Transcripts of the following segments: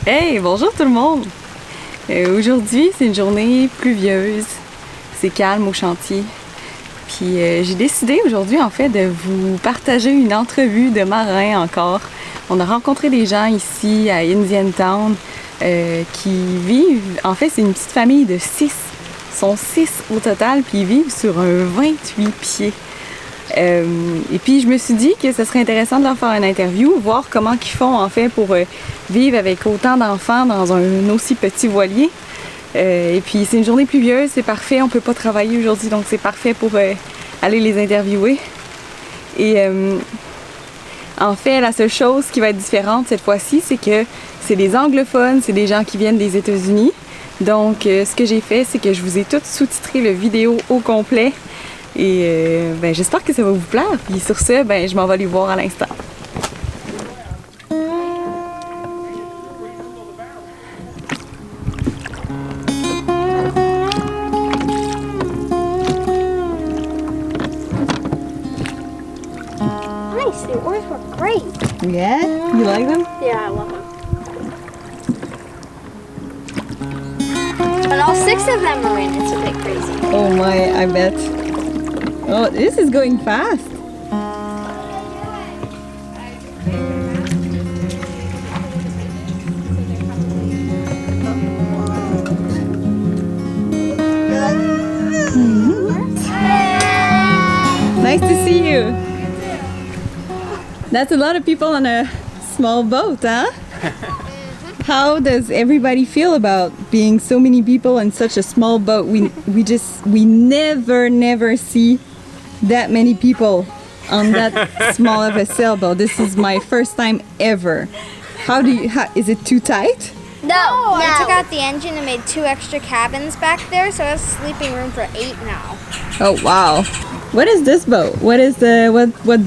Hey, bonjour tout le monde! Aujourd'hui, c'est une journée pluvieuse. C'est calme au chantier. Puis j'ai décidé aujourd'hui, en fait, de vous partager une entrevue de marins encore. On a rencontré des gens ici à Indiantown qui vivent... En fait, c'est une petite famille de 6. Ils sont 6 au total, puis ils vivent sur un 28 pieds. Et puis je me suis dit que ce serait intéressant de leur faire une interview, voir comment ils font en fait pour vivre avec autant d'enfants dans un aussi petit voilier. Et puis c'est une journée pluvieuse, c'est parfait, on peut pas travailler aujourd'hui, donc c'est parfait pour aller les interviewer. Et en fait, la seule chose qui va être différente cette fois-ci, c'est que c'est des anglophones, c'est des gens qui viennent des États-Unis. Donc ce que j'ai fait, c'est que je vous ai toutes sous-titré le vidéo au complet. Et j'espère que ça va vous plaire. Puis sur ce, je m'en vais les voir à l'instant. Nice, the oars were great. Yeah? You like them? Yeah, I love them. But all 6 of them are in, it's a bit crazy. Oh my, I bet. Oh, this is going fast. Nice to see you. That's a lot of people on a small boat, huh? How does everybody feel about being so many people in such a small boat? We never see that many people on that small of a sailboat. This is my first time ever. Is it too tight? No, I took out the engine and made 2 extra cabins back there, so I have sleeping room for 8 now. Oh wow. What is this boat? What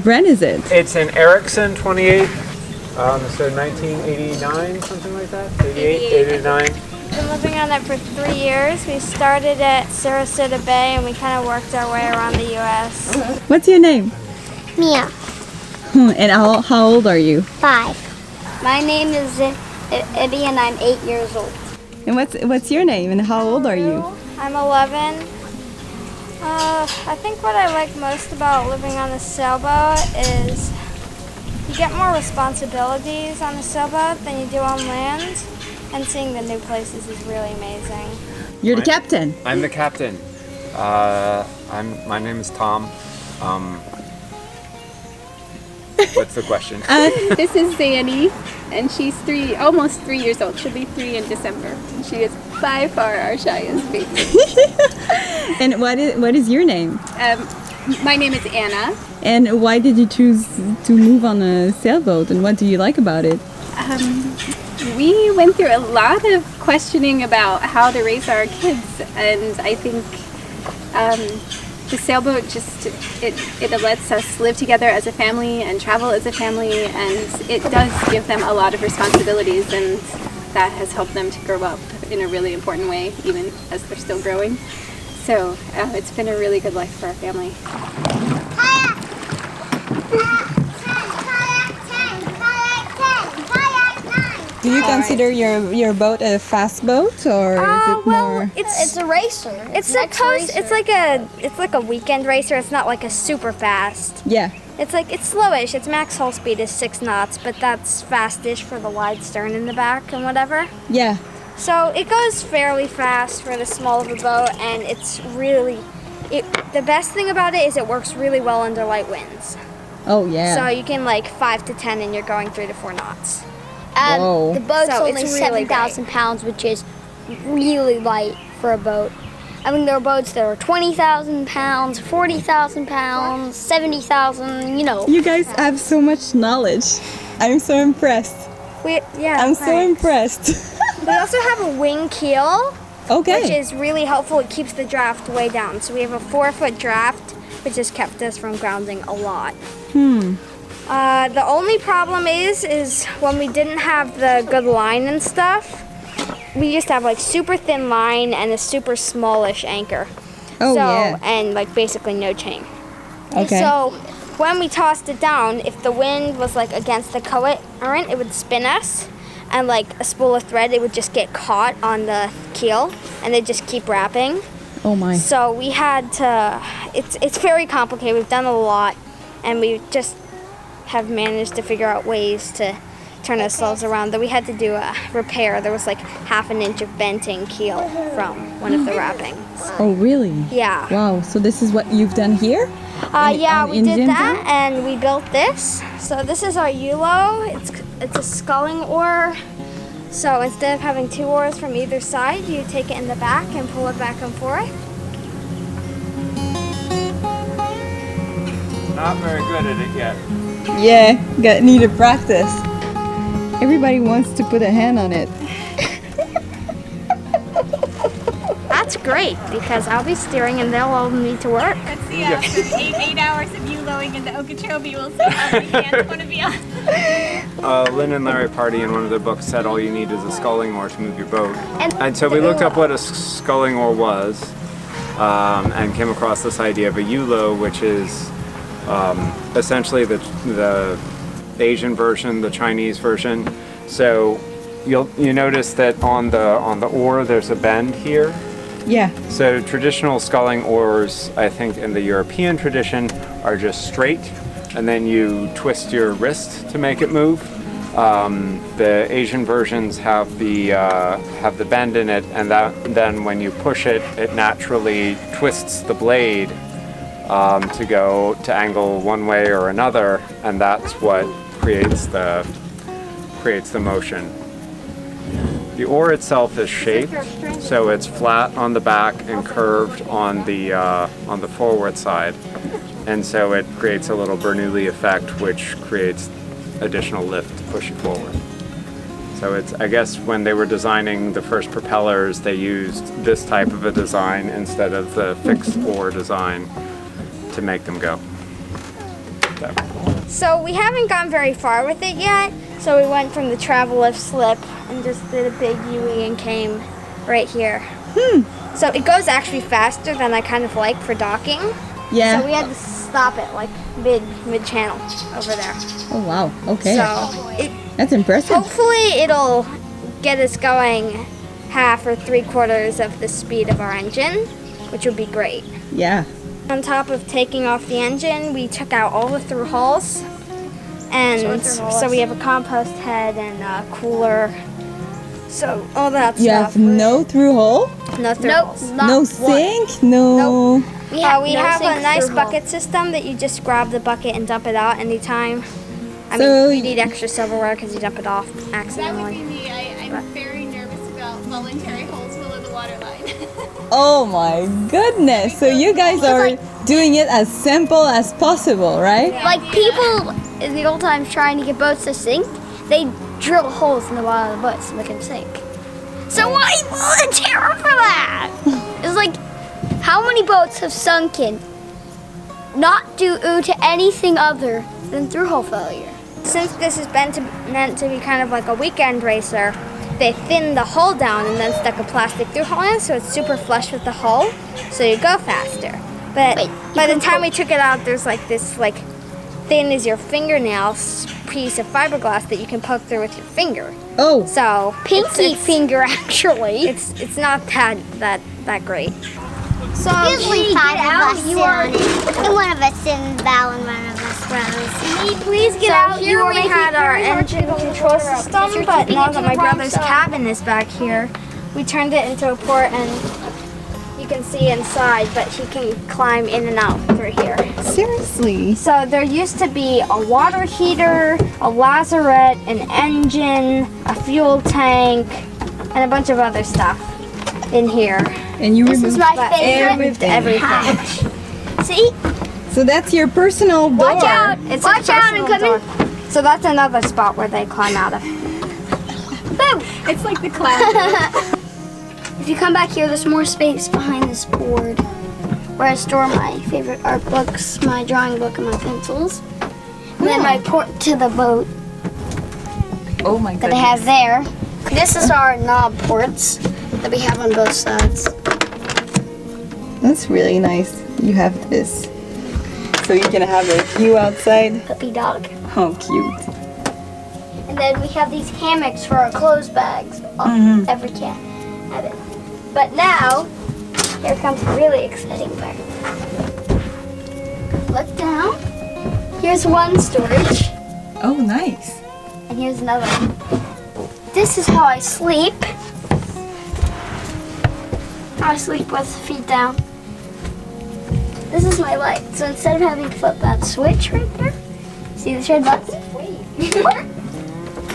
brand is it? It's an Ericsson 28, so 1989, something like that? 88, 89. Been living on it for 3 years. We started at Sarasota Bay and we kind of worked our way around the U.S. What's your name? Mia. And how old are you? 5. My name is Eddie and I'm 8 years old. And what's your name and how old are you? I'm 11. I think what I like most about living on a sailboat is you get more responsibilities on a sailboat than you do on land, and seeing the new places is really amazing. You're the captain. I'm the captain. My name is Tom. What's the question? This is Zanny, and she's almost 3 years old. She'll be 3 in December. She is by far our shyest baby. And what is your name? My name is Anna. And why did you choose to move on a sailboat, and what do you like about it? We went through a lot of questioning about how to raise our kids, and I think the sailboat it lets us live together as a family and travel as a family, and it does give them a lot of responsibilities, and that has helped them to grow up in a really important way, even as they're still growing. So it's been a really good life for our family. Do you consider your boat a fast boat, or is it more? It's a racer. It's like a weekend racer. It's not like a super fast. Yeah. It's slowish. Its max hull speed is 6 knots, but that's fastish for the wide stern in the back and whatever. Yeah. So it goes fairly fast for the small of a boat, and it's really the best thing about it is it works really well under light winds. Oh yeah. So you can 5 to 10 and you're going 3 to 4 knots. Whoa. The boat's So only it's really 7,000 pounds, which is really light for a boat. I mean, there are boats that are 20,000 pounds, 40,000 pounds, 70,000, You guys have so much knowledge. I'm so impressed. I'm so impressed. We also have a wing keel, Okay. which is really helpful. It keeps the draft way down. So we have a 4-foot draft, which has kept us from grounding a lot. The only problem is when we didn't have the good line and stuff, we used to have super thin line and a super smallish anchor. And basically no chain. Okay. So when we tossed it down, if the wind was against the current, it would spin us. and like a spool of thread, it would just get caught on the keel, and they just keep wrapping. Oh my. So we had to, it's very complicated. We've done a lot, and we just have managed to figure out ways to turn ourselves around. Though we had to do a repair. There was like half an inch of benting keel from one of the wrappings. Oh really? Yeah. Wow, so this is what you've done here? Yeah, we did Indiantown? that, and we built this. So this is our Yulo. It's a sculling oar. So instead of having 2 oars from either side, you take it in the back and pull it back and forth. Not very good at it yet. Yeah, need to practice. Everybody wants to put a hand on it. That's great, because I'll be steering and they'll all need to work. Let's see after 8 hours of you lowing into Okeechobee, we'll see how many hands want to be on. Lynn and Larry Pardee in one of their books said all you need is a sculling oar to move your boat. And so we looked up what a sculling oar was and came across this idea of a Yulo, which is essentially the Asian version, the Chinese version. So you notice that on the oar there's a bend here. Yeah. So traditional sculling oars, I think in the European tradition, are just straight, and then you twist your wrist to make it move. The Asian versions have the bend in it, and then when you push it, it naturally twists the blade to angle one way or another, and that's what creates the motion. The oar itself is shaped, so it's flat on the back and curved on the forward side, and so it creates a little Bernoulli effect, which creates additional lift to push you forward. So I guess when they were designing the first propellers, they used this type of a design instead of the fixed oar design to make them go. So we haven't gone very far with it yet. So we went from the travel lift slip and just did a big UE and came right here. So it goes actually faster than I kind of like for docking. Yeah. So we had to stop it like mid-channel over there. Oh wow, okay. So That's impressive. hopefully it'll get us going half or 3/4 of the speed of our engine, which would be great. Yeah. On top of taking off the engine, we took out all the through hulls. And so we have a compost head and a cooler. So all that You stuff. have no through hole? No through hulls. No sink? No. We have a nice bucket system that you just grab the bucket and dump it out anytime. I So mean, you need extra silverware because you dump it off That would be accidentally. me. I'm very nervous about voluntary holes below the waterline. Oh my goodness. So you guys are doing it as simple as possible, right? Like people in the old times trying to get boats to sink, they drill holes in the bottom of the boats to make them sink. So why volunteer for that? It's like, how many boats have sunken not due to anything other than through hole failure? Since this is meant to be kind of like a weekend racer, they thinned the hull down and then stuck a plastic through hull in, so it's super flush with the hull, so you go faster. But by the time we took it out, there's like this like thin as your fingernail piece of fiberglass that you can poke through with your finger. Oh. So Pinky finger, actually. it's not that great. So Usually 5 of us sit on it. And one of us sit in the bow and one of us rows. Please get out. Here we had our engine control system, but now that my brother's cabin is back here, we turned it into a port, and you can see inside, but he can climb in and out through here. Seriously? So there used to be a water heater, a lazarette, an engine, a fuel tank, and a bunch of other stuff in here. And you removed Everything. See? So that's your personal door. Watch out! It's Watch a out and personal come door. So that's another spot where they climb out of. Boom! It's like the cloud. If you come back here, there's more space behind this board where I store my favorite art books, my drawing book, and my pencils. And then my port to the boat Oh my that goodness. I have there. This is our knob ports that we have on both sides. That's really nice. You have this. So you can have a view outside. Puppy dog. How cute. And And then we have these hammocks for our clothes bags. Every cat have it. But now, here comes a really exciting part. Look down. Here's one storage. Oh, nice. And here's another one. This is how I sleep. I sleep with feet down. This is my light. So instead of having to flip that switch right there, see the red button?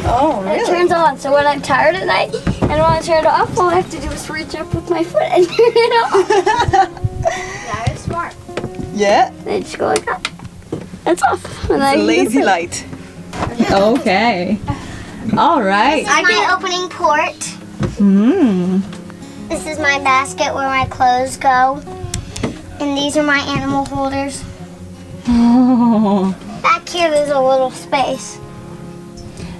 Oh, And it turns on. So when I'm tired at night and I want to turn it off, all I have to do is reach up with my foot and turn it off. That is smart. Yeah. Then just go like that. It's off. And It's a lazy light. Okay. All right. This is my opening port. This is my basket where my clothes go. And these are my animal holders. Oh. Back here there's a little space.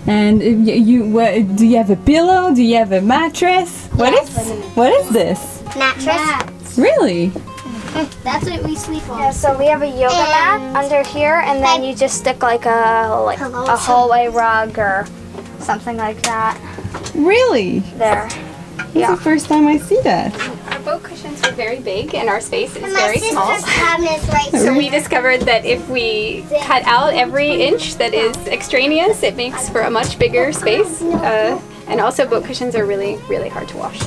And do you have a pillow? Do you have a mattress? What is this? Mattress. Really? That's what we sleep on. Yeah, so we have a yoga mat under here, and then you just stick like a hallway rug or something like that Really? there. It's the first time I see that. Our boat cushions are very big and our space is And my very small. sister's cabinet is right So we here. discovered that if we cut out every inch that is extraneous, it makes for a much bigger space. And also boat cushions are really, really hard to wash.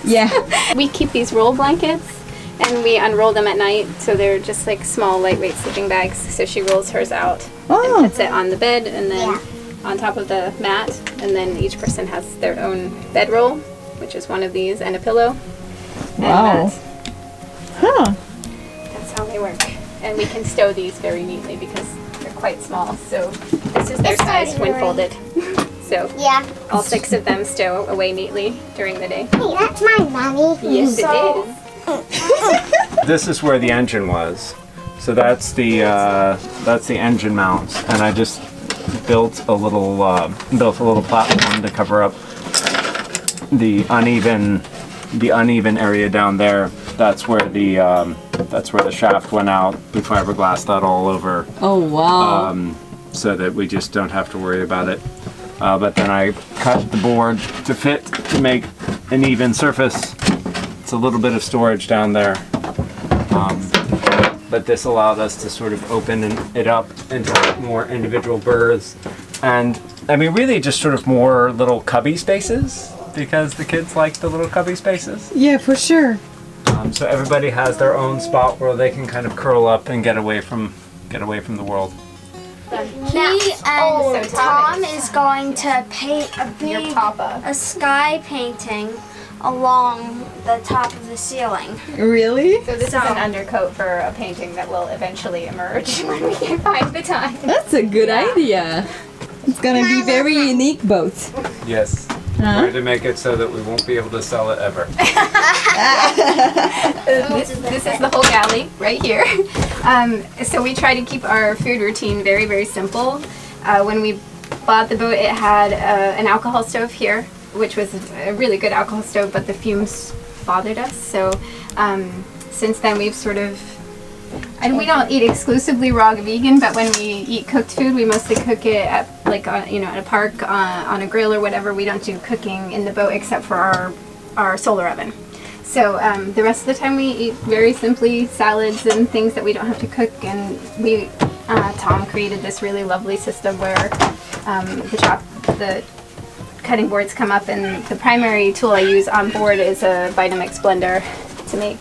Yeah. We keep these roll blankets and we unroll them at night. So they're just like small, lightweight sleeping bags. So she rolls hers out and puts it on the bed and then on top of the mat. And then each person has their own bedroll, which is one of these, and a pillow. Wow. Huh. That's how they work. And we can stow these very neatly because they're quite small. So this is their size when folded. So Yeah. all 6 of them stow away neatly during the day. Hey, that's my mommy. Yes, it is. This is where the engine was. So that's the engine mount, and I just built a little platform to cover up the uneven area down there. That's where the shaft went out. We fiberglassed that all over. Oh, wow. So that we just don't have to worry about it. But then I cut the board to fit to make an even surface. It's a little bit of storage down there. But this allowed us to sort of open it up into more individual berths. And I mean, really just sort of more little cubby spaces because the kids like the little cubby spaces. Yeah, for sure. So everybody has their own spot where they can kind of curl up and get away from the world. He and Tom is going to paint a big a sky painting along the top of the ceiling. Really? So this is an undercoat for a painting that will eventually emerge when we can find the time. That's a good idea. It's gonna be very unique boat. Yes. Trying to make it so that we won't be able to sell it ever. This is the whole galley right here. So we try to keep our food routine very, very simple. When we bought the boat, it had an alcohol stove here, which was a really good alcohol stove, but the fumes bothered us. So since then we've sort of, and we don't eat exclusively raw vegan, but when we eat cooked food, we mostly cook it at at a park on a grill or whatever. We don't do cooking in the boat except for our solar oven. So the rest of the time we eat very simply salads and things that we don't have to cook. And Tom created this really lovely system where the cutting boards come up, and the primary tool I use on board is a Vitamix blender to make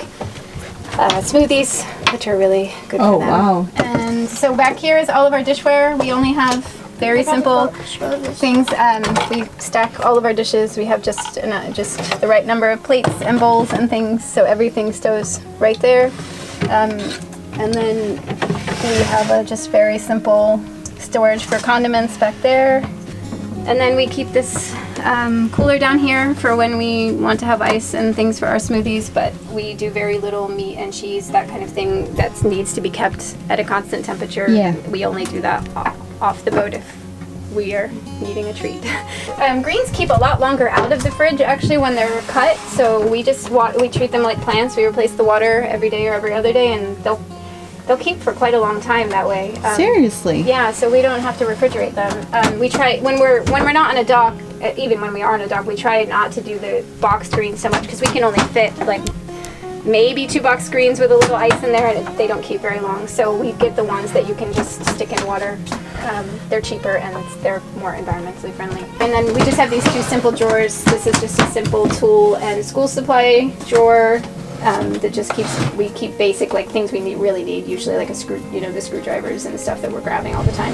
smoothies, which are really good for them. Wow. And so back here is all of our dishware. We only have very simple things. We stack all of our dishes. We have just the right number of plates and bowls and things, so everything stows right there. And then we have a just very simple storage for condiments back there. And then we keep this cooler down here for when we want to have ice and things for our smoothies, but we do very little meat and cheese, that kind of thing that needs to be kept at a constant temperature. Yeah. We only do that off the boat if we are needing a treat. Greens keep a lot longer out of the fridge actually when they're cut, so we just we treat them like plants. We replace the water every day or every other day, and they'll keep for quite a long time that way. Seriously? Yeah, so we don't have to refrigerate them. We try when we're not on a dock. Even when we are on a dock, we try not to do the box screens so much because we can only fit like maybe 2 box screens with a little ice in there, and they don't keep very long. So we get the ones that you can just stick in water. They're cheaper and they're more environmentally friendly. And then we just have these 2 simple drawers. This is just a simple tool and school supply drawer that just we keep basic like things we really need, usually like a screw, the screwdrivers and stuff that we're grabbing all the time.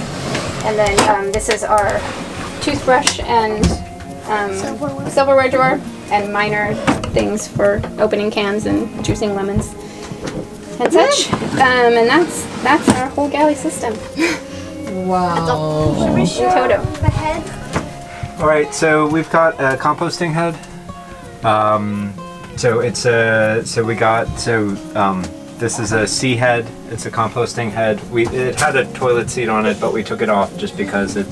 And then this is our toothbrush and silverware drawer and minor things for opening cans and juicing lemons and such. And that's our whole galley system. Wow. Should we show Toto. the head? All right, so we've got a composting head. This is a C head. It's a composting head. It had a toilet seat on it, but we took it off just because it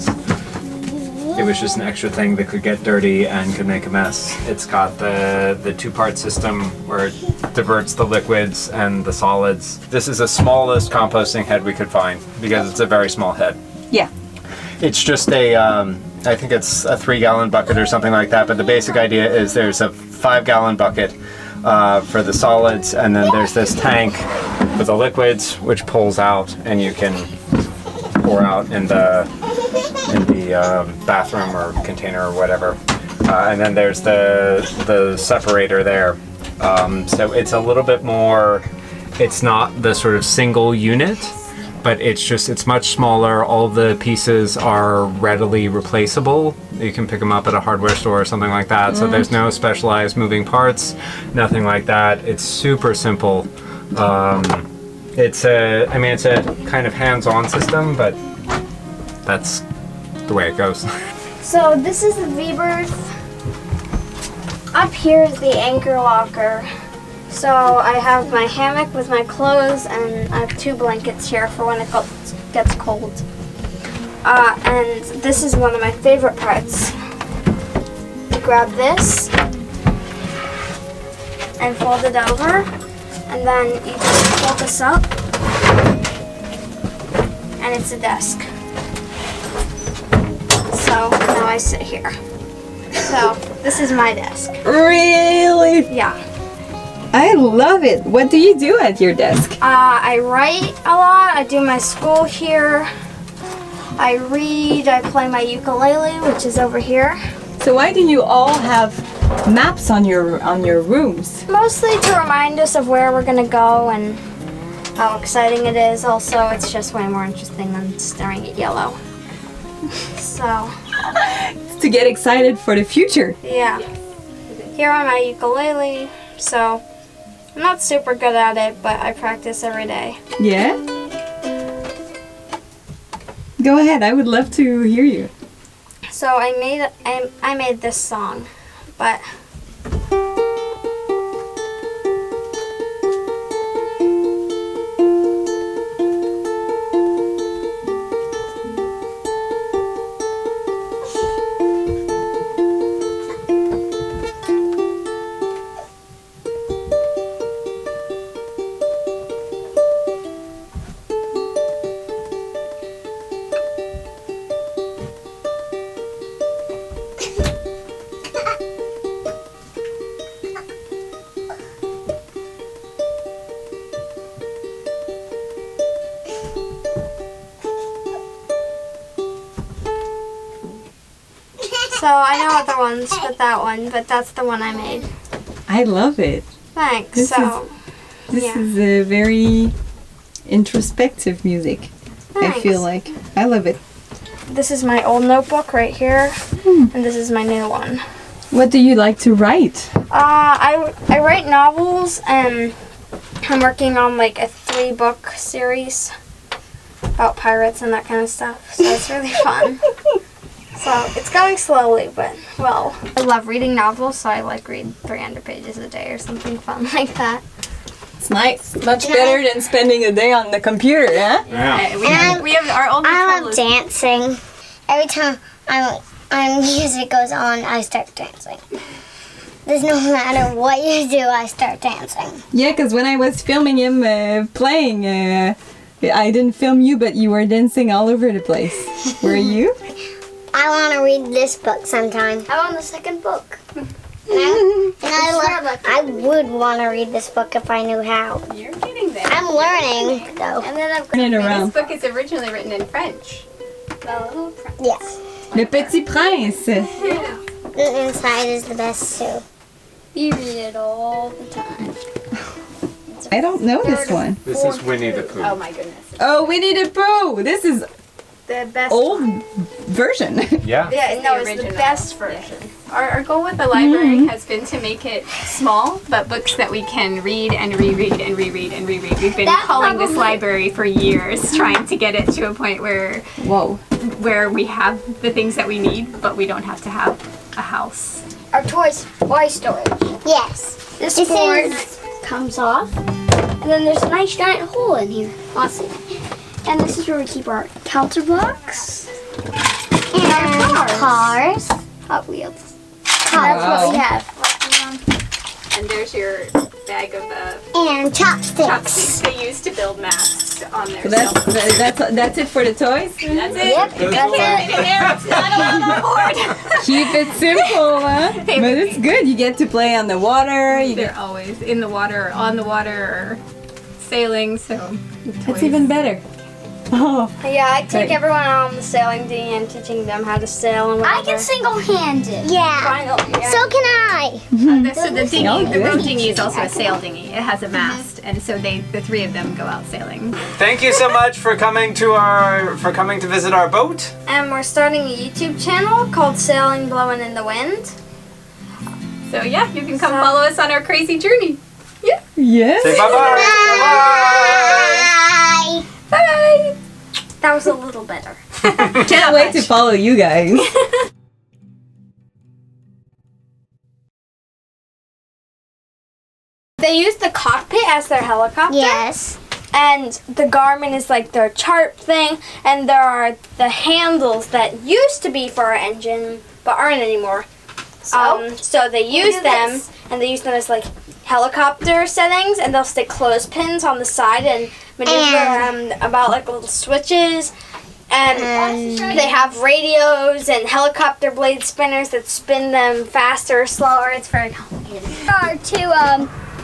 was just an extra thing that could get dirty and could make a mess. It's got the 2-part system where it diverts the liquids and the solids. This is the smallest composting head we could find because it's a very small head. Yeah. It's just I think it's a 3-gallon bucket or something like that, but the basic idea is there's a 5-gallon bucket for the solids, and then there's this tank for the liquids, which pulls out and you can pour out in the bathroom or container or whatever. And then there's the separator there. So it's a little bit more, it's not the sort of single unit, but it's much smaller. All the pieces are readily replaceable. You can pick them up at a hardware store or something like that. So there's no specialized moving parts, nothing like that. It's super simple. It's a kind of hands-on system, but that's the way it goes. So this is the V-berth. Up here is the anchor locker. So I have my hammock with my clothes, and I have 2 blankets here for when it gets cold. And this is one of my favorite parts. You grab this and fold it over, and then you just fold this up, and it's a desk. So now I sit here. So this is my desk. Really? Yeah. I love it. What do you do at your desk? I write a lot. I do my school here. I read. I play my ukulele, which is over here. So why do you all have maps on your rooms? Mostly to remind us of where we're gonna go and how exciting it is. Also, it's just way more interesting than staring at yellow. So, To get excited for the future. yeah. Here on my ukulele. So, I'm not super good at it, but I practice every day. Yeah? Go ahead. I would love to hear you. So I made this song, but so I know other ones but that one, but that's the one I made. I love it. Thanks. This Yeah. is a very introspective music. Thanks. I feel like. I love it. This is my old notebook right here, and this is my new one. What do you like to write? I write novels, and I'm working on like a 3-book series about pirates and that kind of stuff. So it's really fun. So it's going slowly, but well, I love reading novels, so I like read 300 pages a day or something fun like that. It's nice. Much better than spending a day on the computer, huh? Yeah. We have our only I trouble love is- dancing. Every time music goes on, I start dancing. There's no matter what you do, I start dancing. Yeah, because when I was filming him playing, I didn't film you, but you were dancing all over the place. Were you? I want to read this book sometime. I'm on the second book. I would want to read this book if I knew how. You're getting there. I'm learning, though. And then I've got Turn it around. This book is originally written in French. the little prince. Yes. Le Petit Prince. The inside is the best, too. You read it all the time. I don't know this one. This is Winnie the Pooh. Oh my goodness. Oh, Winnie the Pooh. This is The best. old version. Yeah. Yeah, no, it's the original. best version. Our goal with the library has been to make it small, but books that we can read and reread and reread and reread. We've been That calling this probably- library for years, trying to get it to a point Whoa. where we have the things that we need, but we don't have to have a house. Our toy storage. Yes. This This board is- comes off, and then there's a nice giant hole in here. Awesome. And this is where we keep our counter blocks. And cars. Hot Wheels. Cars. That's what we have. And there's your bag of And chopsticks. chopsticks they use to build masks on their So that's it for the toys? That's it. Yep, If you that's can't fit in there, it's not on our board. Keep it simple, huh? But it's good. You get to play on the water. You They're get, always in the water or on the water or sailing, so that's even better. Oh, Yeah, I take Right. everyone on the sailing dinghy and teaching them how to sail and I whatever. can single-handed. Yeah. Finally, yeah. So can I. So the Oh, dinghy, the good. boat dinghy is also a sail dinghy. It has a mast, and so the three of them go out sailing. Thank you so much for coming to visit our boat. And we're starting a YouTube channel called Sailing Blowing in the Wind. So yeah, you can come follow us on our crazy journey. yes. Say bye-bye. Bye. Bye! That was a little better. Can't wait to follow you guys. They use the cockpit as their helicopter. Yes. And the Garmin is like their chart thing. And there are the handles that used to be for our engine, but aren't anymore. So they use them, and they use them as like helicopter settings, and they'll stick clothespins on the side and maneuver about like little switches. And they have radios and helicopter blade spinners that spin them faster or slower. It's very complicated. There are two,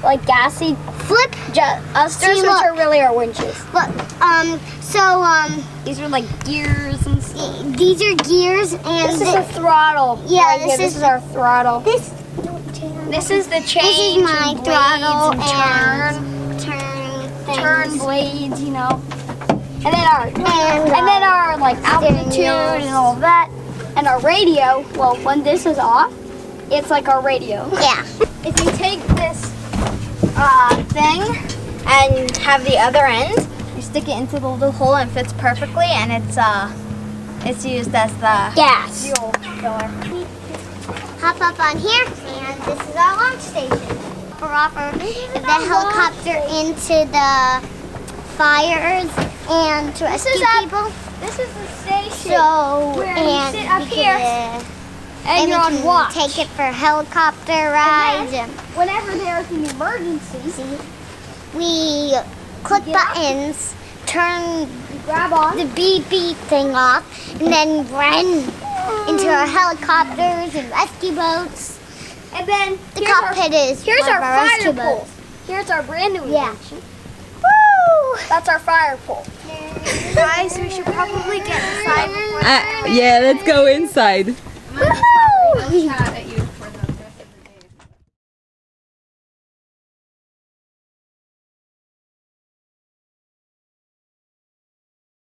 like gassy Flip. adjusters, which look. are really our winches. Look. These are like gears and stuff. These are gears and This is the throttle. Yeah, right this here. is- This is our throttle. this. This is the This change. is my and throttle blades and and turn turn things. blades, you know. And then our And, then our like altitude wheels. and all of that. And our radio. Well, when this is off, it's like our radio. Yeah. If you take this thing and have the other end, you stick it into the little hole and it fits perfectly, and it's used as the Gas. fuel filler. Hop up on here, and this is our launch station. We're off the helicopter into the fires and to rescue people. This is the station. So, where you and sit up we here can, and we you're on can watch. take it for helicopter rides, and Whenever there's an emergency, we click buttons, turn grab on. the beep beep thing off, and then run into our helicopters and rescue boats. And then The cockpit is here's one our of our rescue fire pole. boats. Here's our brand new Yeah. invention. Woo! That's our fire pole. Guys, we should probably get inside before Yeah, let's go inside. Chat at